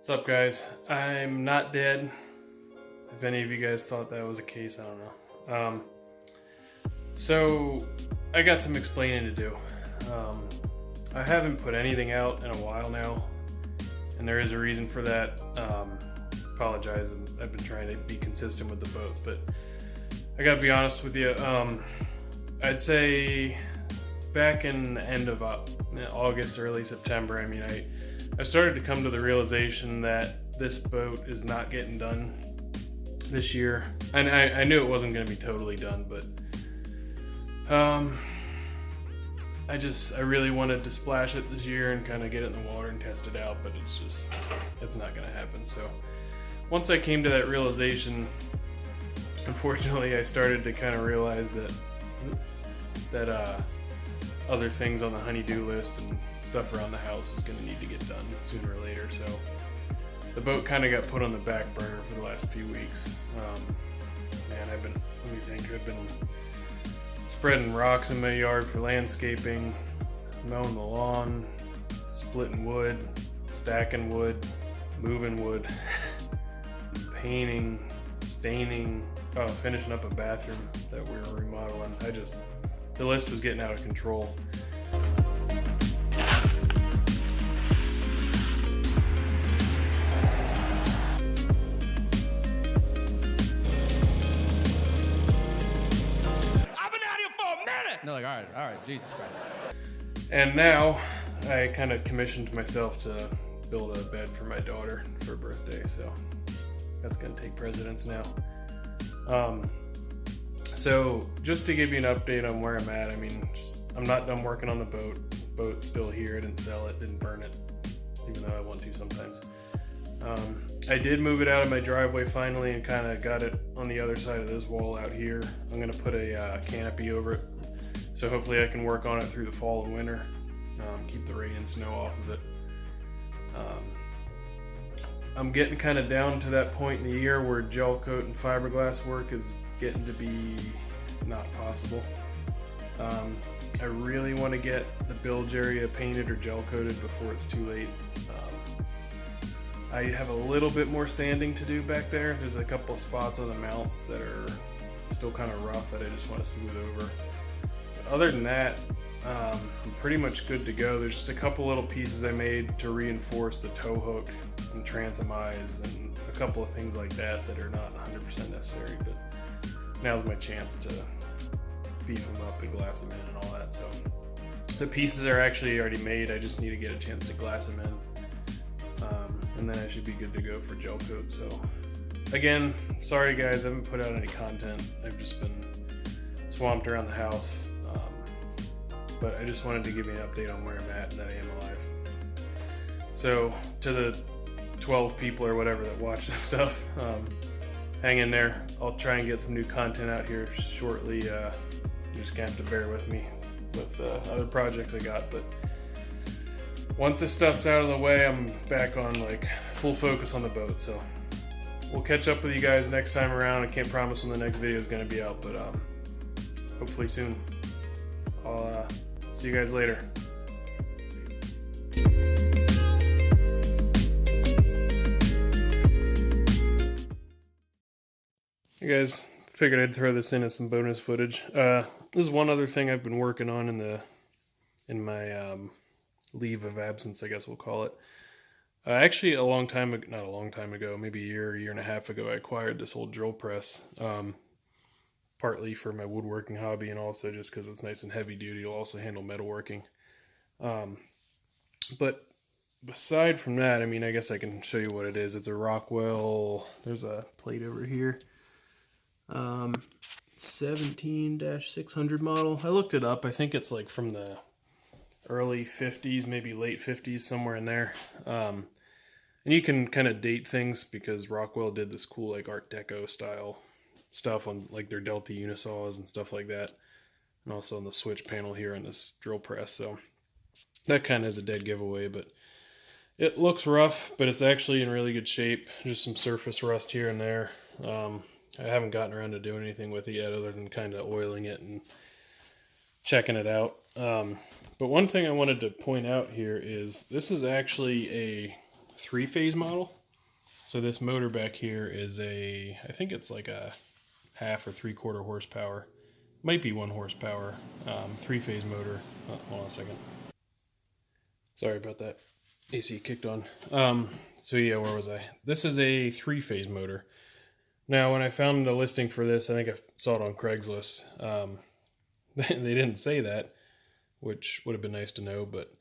What's up, guys? I'm not dead. If any of you guys thought that was the case, I don't know. So I got some explaining to do. I haven't put anything out in a while now, and there is a reason for that. Apologize, I've been trying to be consistent with the boat, but I gotta be honest with you. I'd say back in the end of August, early September, I started to come to the realization that this boat is not getting done this year. And I knew it wasn't going to be totally done, but I really wanted to splash it this year and kind of get it in the water and test it out, but it's not going to happen. So once I came to that realization, unfortunately, I started to kind of realize that other things on the honey-do list and stuff around the house was going to need to get done sooner or later. So the boat kind of got put on the back burner for the last few weeks. Man, I've been spreading rocks in my yard for landscaping, mowing the lawn, splitting wood, stacking wood, moving wood, painting, staining, finishing up a bathroom that we were remodeling. The list was getting out of control. They're like, all right, Jesus Christ. And now I kind of commissioned myself to build a bed for my daughter for her birthday, so that's gonna take precedence now. So just to give you an update on where I'm at, I'm not done working on the boat. Boat's still here. I didn't sell it, didn't burn it, even though I want to sometimes. I did move it out of my driveway finally and kind of got it on the other side of this wall out here. I'm gonna put a canopy over it, so hopefully I can work on it through the fall and winter, keep the rain and snow off of it. I'm getting kind of down to that point in the year where gel coat and fiberglass work is getting to be not possible. I really want to get the bilge area painted or gel coated before it's too late. I have a little bit more sanding to do back there. There's a couple of spots on the mounts that are still kind of rough that I just want to smooth over. But other than that, I'm pretty much good to go. There's just a couple little pieces I made to reinforce the tow hook and transom eyes and a couple of things like that that are not 100% necessary, but now's my chance to beef them up and glass them in and all that. So the pieces are actually already made. I just need to get a chance to glass them in, and then I should be good to go for gel coat. So again, sorry guys, I haven't put out any content. I've just been swamped around the house. But I just wanted to give you an update on where I'm at and that I am alive. So to the 12 people or whatever that watch this stuff, hang in there. I'll try and get some new content out here shortly. You're just gonna have to bear with me with other projects I got. But once this stuff's out of the way, I'm back on like full focus on the boat. So we'll catch up with you guys next time around. I can't promise when the next video is gonna be out, but hopefully soon. I'll see you guys later. Hey guys, figured I'd throw this in as some bonus footage. This is one other thing I've been working on in my leave of absence, I guess we'll call it. Actually, not a long time ago, maybe a year and a half ago, I acquired this old drill press. Partly for my woodworking hobby and also just because it's nice and heavy duty. It'll also handle metalworking. But aside from that, I guess I can show you what it is. It's a Rockwell, there's a plate over here. 17-600 model. I looked it up. I think it's like from the early 50s, maybe late 50s, somewhere in there. And you can kind of date things because Rockwell did this cool like Art Deco style stuff on like their Delta Unisaws and stuff like that, and also on the switch panel here on this drill press. So that kind of is a dead giveaway, but it looks rough, but it's actually in really good shape. Just some surface rust here and there. I haven't gotten around to doing anything with it yet other than kind of oiling it and checking it out. But one thing I wanted to point out here is this is actually a 3-phase model. So this motor back here is I think it's like a half or 3/4 horsepower. Might be 1 horsepower, 3-phase motor. Oh, hold on a second. Sorry about that. AC kicked on. So yeah, where was I? This is a 3-phase motor. Now, when I found the listing for this, I think I saw it on Craigslist. They didn't say that, which would have been nice to know, but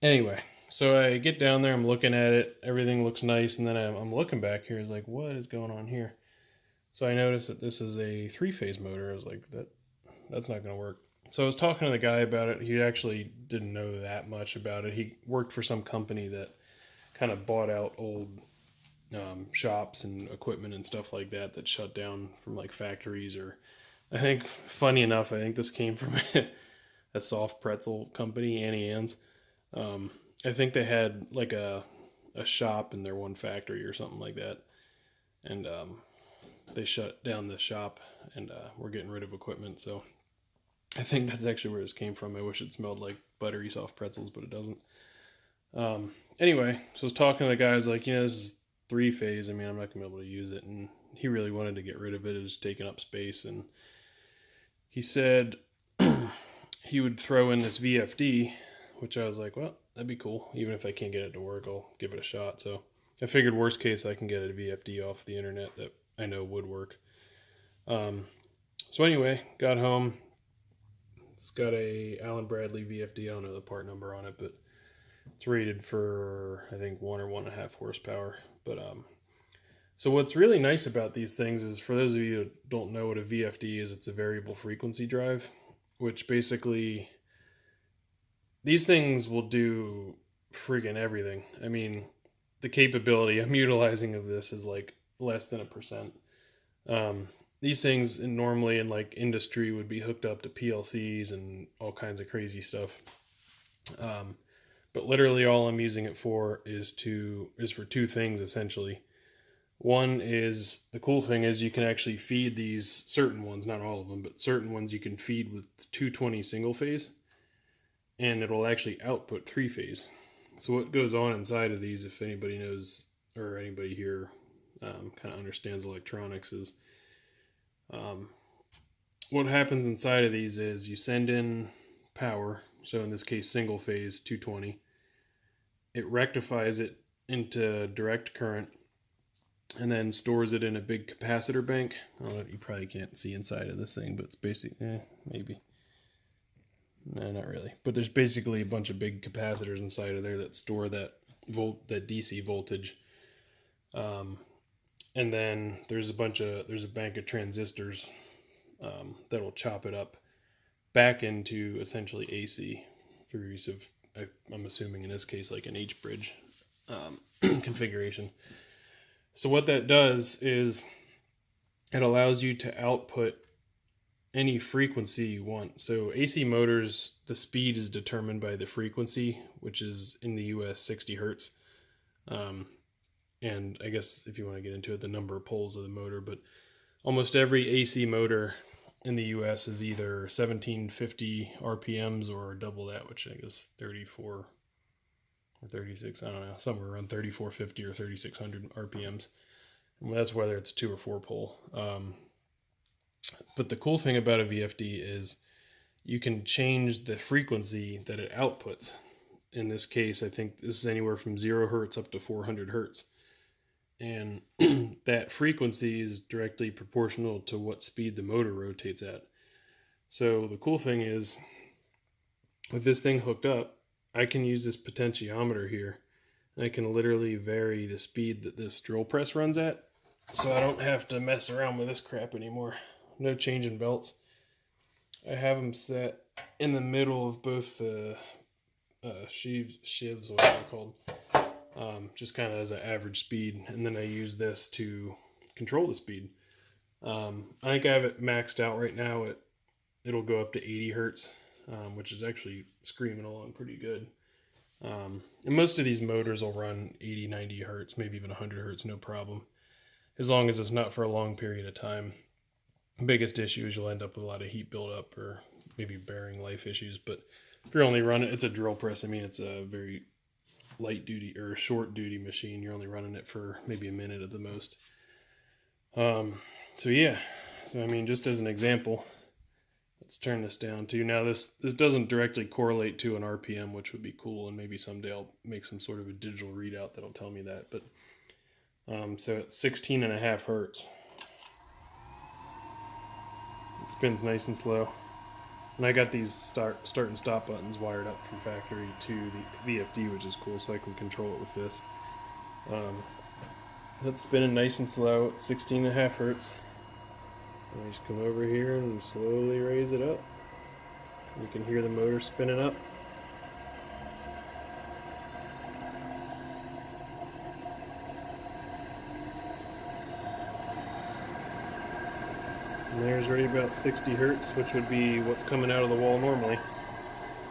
anyway, so I get down there, I'm looking at it, everything looks nice, and then I'm looking back here, it's like, what is going on here? So I noticed that this is a 3-phase motor. I was like, that's not going to work. So I was talking to the guy about it. He actually didn't know that much about it. He worked for some company that kind of bought out old shops and equipment and stuff like that shut down from like factories, or I think, funny enough, I think this came from a soft pretzel company, Annie Ann's. I think they had like a shop in their one factory or something like that, and they shut down the shop and we're getting rid of equipment. So I think that's actually where this came from. I wish it smelled like buttery soft pretzels, but it doesn't. Anyway, so I was talking to the guy. I was like, this is 3-phase. I mean, I'm not gonna be able to use it, and he really wanted to get rid of it. It was taking up space, and he said he would throw in this VFD, which I was like, well, that'd be cool. Even if I can't get it to work, I'll give it a shot. So I figured worst case, I can get a VFD off the internet that I know would work. So anyway, got home. It's got a Allen Bradley VFD. I don't know the part number on it, but it's rated for, I think, 1 or 1.5 horsepower. But so what's really nice about these things is, for those of you who don't know what a VFD is, it's a variable frequency drive, which basically these things will do friggin' everything. I mean, the capability I'm utilizing of this is like less than 1%. These things normally in like industry would be hooked up to PLCs and all kinds of crazy stuff. But literally all I'm using it for is for 2 things essentially. One is, the cool thing is you can actually feed these certain ones, not all of them, but certain ones you can feed with 220 single phase, and it'll actually output 3-phase. So what goes on inside of these, if anybody knows, or anybody here kind of understands electronics, is what happens inside of these is you send in power, so in this case single phase 220, it rectifies it into direct current, and then stores it in a big capacitor bank. I don't know, you probably can't see inside of this thing, but it's basically, maybe. No, not really. But there's basically a bunch of big capacitors inside of there that store that DC voltage. And then there's a bank of transistors that'll chop it up back into essentially AC through use of, I'm assuming in this case, like an H-bridge configuration. So what that does is it allows you to output any frequency you want. So AC motors, the speed is determined by the frequency, which is in the US 60 hertz. And I guess if you want to get into it, the number of poles of the motor, but almost every AC motor in the US is either 1750 RPMs or double that, which I guess 34 or 36, I don't know, somewhere around 3450 or 3600 RPMs. And that's whether it's 2 or 4 pole. But the cool thing about a VFD is you can change the frequency that it outputs. In this case, I think this is anywhere from 0 hertz up to 400 hertz. And that frequency is directly proportional to what speed the motor rotates at. So the cool thing is, with this thing hooked up, I can use this potentiometer here. I can literally vary the speed that this drill press runs at, so I don't have to mess around with this crap anymore. No changing belts. I have them set in the middle of both the sheaves, what they're called, just kind of as an average speed, and then I use this to control the speed. I think I have it maxed out right now. It'll go up to 80 hertz, which is actually screaming along pretty good. And most of these motors will run 80, 90 hertz, maybe even 100 hertz, no problem, as long as it's not for a long period of time. The biggest issue is you'll end up with a lot of heat buildup or maybe bearing life issues. But if you're only running, it's a drill press. I mean, it's a very light duty or short duty machine. You're only running it for maybe a minute at the most. So yeah, so I mean, just as an example, let's turn this down too. Now this doesn't directly correlate to an RPM, which would be cool, and maybe someday I'll make some sort of a digital readout that'll tell me that. But so at 16.5 hertz, it spins nice and slow. And I got these start and stop buttons wired up from factory to the VFD, which is cool, so I can control it with this. That's spinning nice and slow at 16.5 hertz. And I just come over here and slowly raise it up. You can hear the motor spinning up. And there's right about 60 hertz, which would be what's coming out of the wall normally.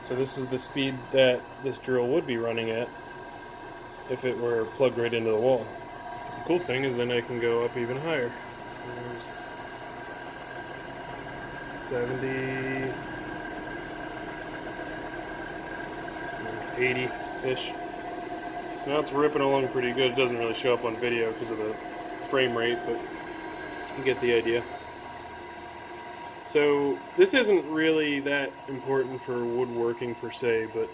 So this is the speed that this drill would be running at if it were plugged right into the wall. The cool thing is then I can go up even higher. There's 70, 80-ish. Now it's ripping along pretty good. It doesn't really show up on video because of the frame rate, but you get the idea. So this isn't really that important for woodworking per se, but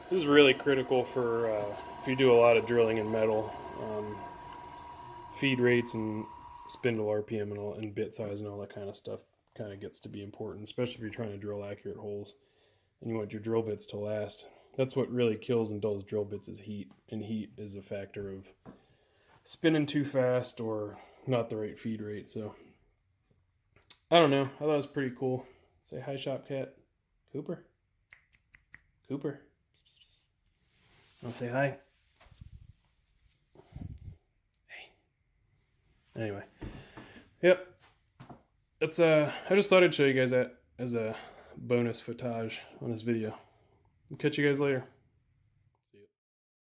this is really critical for if you do a lot of drilling in metal. Feed rates and spindle RPM and bit size and all that kind of stuff kind of gets to be important, especially if you're trying to drill accurate holes and you want your drill bits to last. That's what really kills and dulls drill bits is heat, and heat is a factor of spinning too fast or not the right feed rate. So I don't know. I thought it was pretty cool. Say hi, Shopcat. Cooper? Cooper? I'll say hi. Anyway, yep. That's I just thought I'd show you guys that as a bonus footage on this video. I'll catch you guys later.